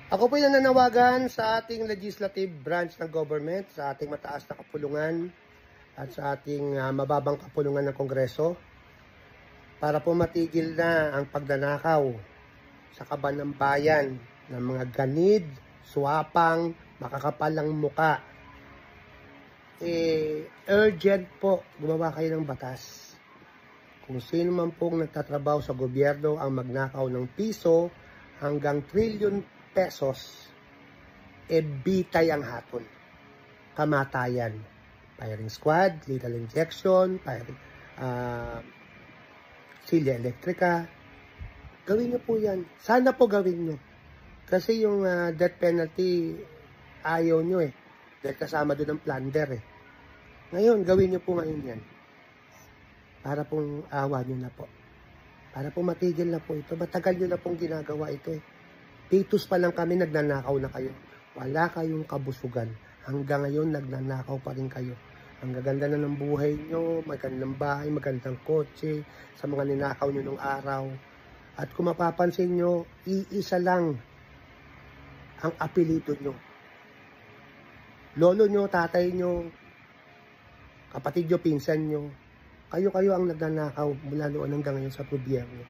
Ako po yung nananawagan sa ating legislative branch ng government, sa ating mataas na kapulungan at sa ating mababang kapulungan ng Kongreso para po matigil na ang pagnanakaw sa kaban ng bayan ng mga ganid, swapang, makakapalang muka. Urgent po, gumawa kayo ng batas. Kung sino man pong nagtatrabaho sa gobyerno ang magnakaw ng piso hanggang trillion pesos, bitay ang hatol. Kamatayan. Firing squad, lethal injection, silya elektrika. Gawin nyo po yan. Sana po gawin nyo. Kasi yung death penalty, ayaw nyo eh. Dahil kasama doon ang plunder eh. Ngayon, gawin nyo po ngayon yan. Para pong awa nyo na po. Para po matigil na po ito. Matagal nyo na pong ginagawa ito eh. Titus pa lang kami, nagnanakaw na kayo. Wala kayong kabusugan. Hanggang ngayon, nagnanakaw pa rin kayo. Ang gaganda na ng buhay nyo, magandang bahay, magandang kotse, sa mga ninakaw nyo nung araw. At kung mapapansin nyo, iisa lang ang apelido nyo. Lolo nyo, tatay nyo, kapatid nyo, pinsan nyo, kayo ang nagnanakaw mula noon hanggang ngayon sa gobyerno.